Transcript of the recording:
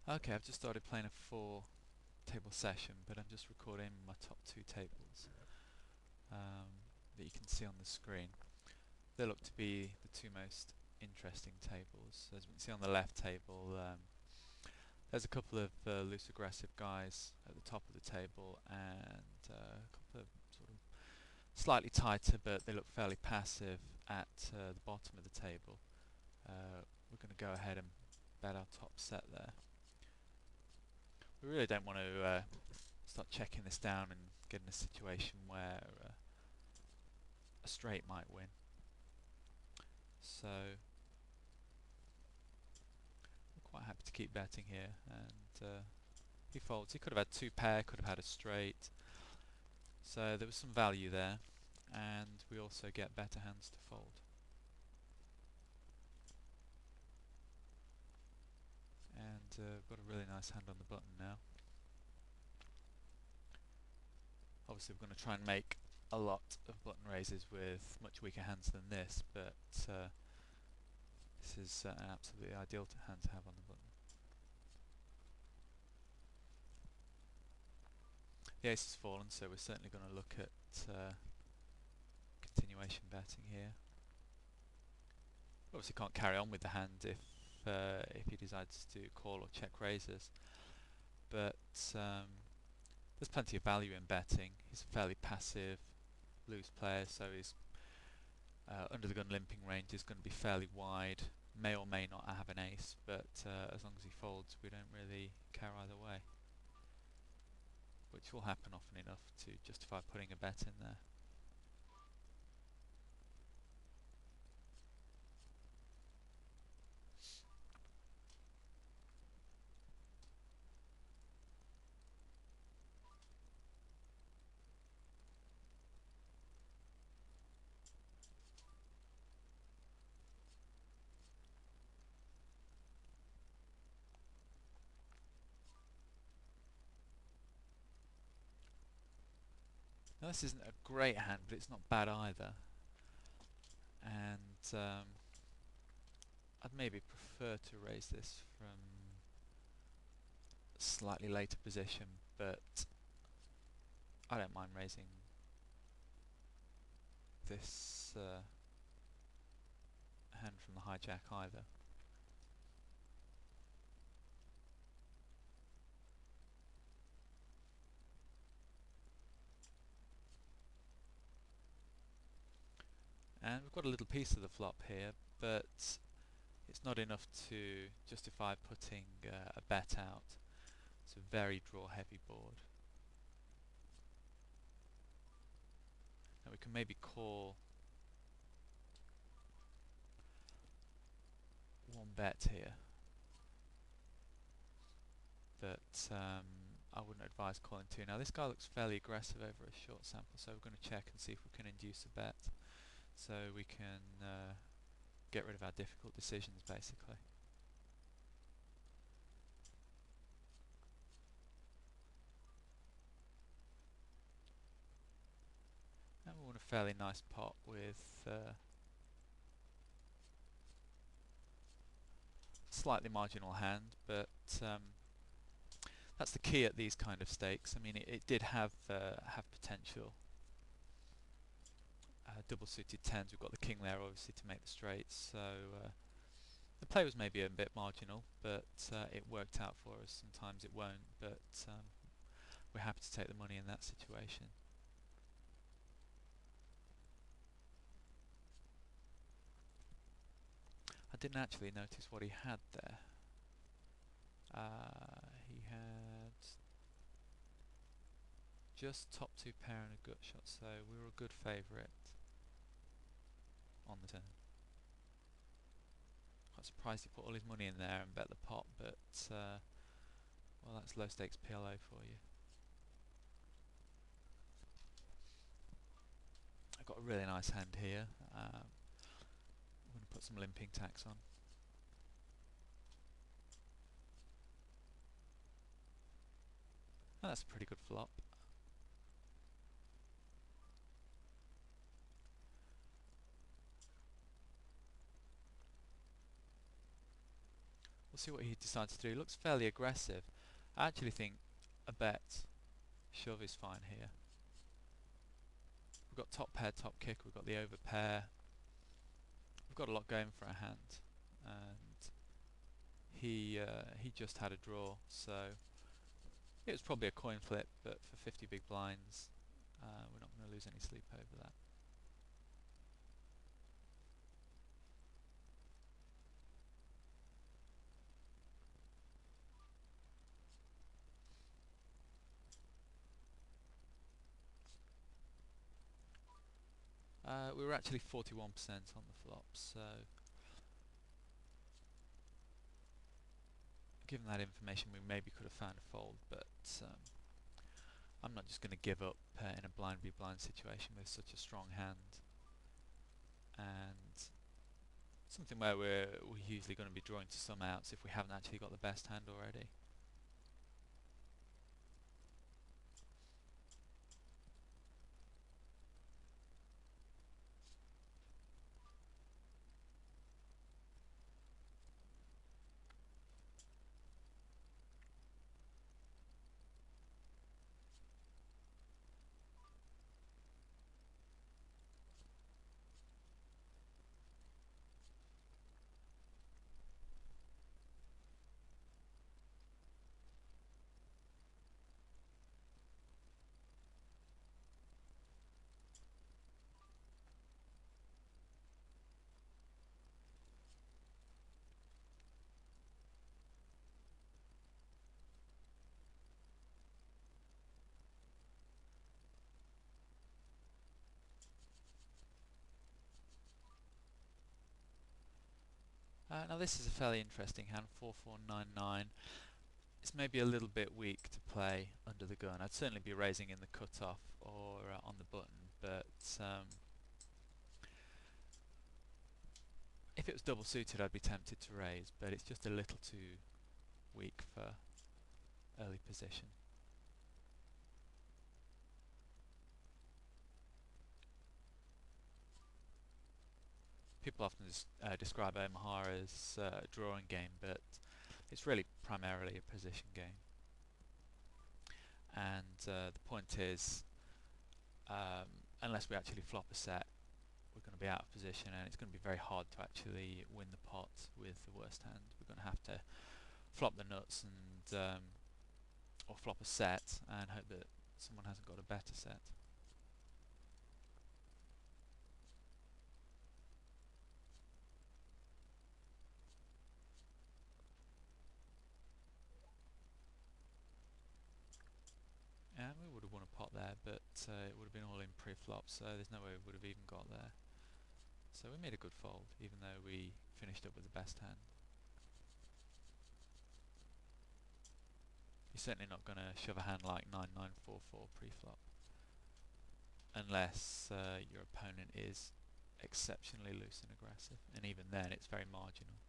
Okay, I've just started playing a 4 table session, but I'm just recording my top 2 tables that you can see on the screen. They look to be the 2 most interesting tables. As we can see on the left table, there's a couple of loose aggressive guys at the top of the table and a couple of sort of slightly tighter, but they look fairly passive at the bottom of the table. We're going to go ahead and bet our top set there. We really don't want to start checking this down and get in a situation where a straight might win. So we're quite happy to keep betting here, and he folds. He could have had 2 pair, could have had a straight, so there was some value there, and we also get better hands to fold. And we've got a really nice hand on the button now. Obviously we're going to try and make a lot of button raises with much weaker hands than this, but this is an absolutely ideal hand to have on the button. The ace has fallen, so we're certainly going to look at continuation betting here. Obviously can't carry on with the hand if he decides to call or check raises, but there's plenty of value in betting. He's a fairly passive loose player, so he's under the gun limping range is going to be fairly wide. May or may not have an ace, but as long as he folds, we don't really care either way, which will happen often enough to justify putting a bet in there. Now this isn't a great hand, but it's not bad either, and I'd maybe prefer to raise this from a slightly later position, but I don't mind raising this hand from the hijack either. And we've got a little piece of the flop here, but it's not enough to justify putting a bet out. It's a very draw heavy board. Now we can maybe call one bet here, but I wouldn't advise calling 2. Now this guy looks fairly aggressive over a short sample, so we're going to check and see if we can induce a bet, so we can get rid of our difficult decisions basically. And we want a fairly nice pot with slightly marginal hand, but that's the key at these kind of stakes. I mean, it did have potential. Double suited tens, we've got the king there obviously to make the straights, so the play was maybe a bit marginal, but it worked out for us. Sometimes it won't, but we're happy to take the money in that situation. I didn't actually notice what he had there. He had just top 2 pair and a gut shot, so we were a good favourite on the turn. Quite surprised he put all his money in there and bet the pot, but well, that's low stakes PLO for you. I've got a really nice hand here. I'm going to put some limping tax on. Oh, that's a pretty good flop. We'll see what he decides to do. He looks fairly aggressive. I actually think a bet shove is fine here. We've got top pair, top kick, we've got the over pair. We've got a lot going for our hand. And he just had a draw, so it was probably a coin flip, but for 50 big blinds, we're not going to lose any sleep over that. We were actually 41% on the flop, so given that information we maybe could have found a fold, but I'm not just going to give up in a blind v blind situation with such a strong hand, and something where we're usually going to be drawing to some outs if we haven't actually got the best hand already. Now this is a fairly interesting hand, 4499. It's maybe a little bit weak to play under the gun. I'd certainly be raising in the cutoff or on the button, but if it was double suited I'd be tempted to raise, but it's just a little too weak for early position. People often describe Omaha as a drawing game, but it's really primarily a position game. And the point is, unless we actually flop a set, we're going to be out of position, and it's going to be very hard to actually win the pot with the worst hand. We're going to have to flop the nuts and or flop a set and hope that someone hasn't got a better set. And we would have won a pot there, but it would have been all in pre-flop, so there's no way we would have even got there. So we made a good fold, even though we finished up with the best hand. You're certainly not going to shove a hand like 9944 pre-flop, unless your opponent is exceptionally loose and aggressive, and even then it's very marginal.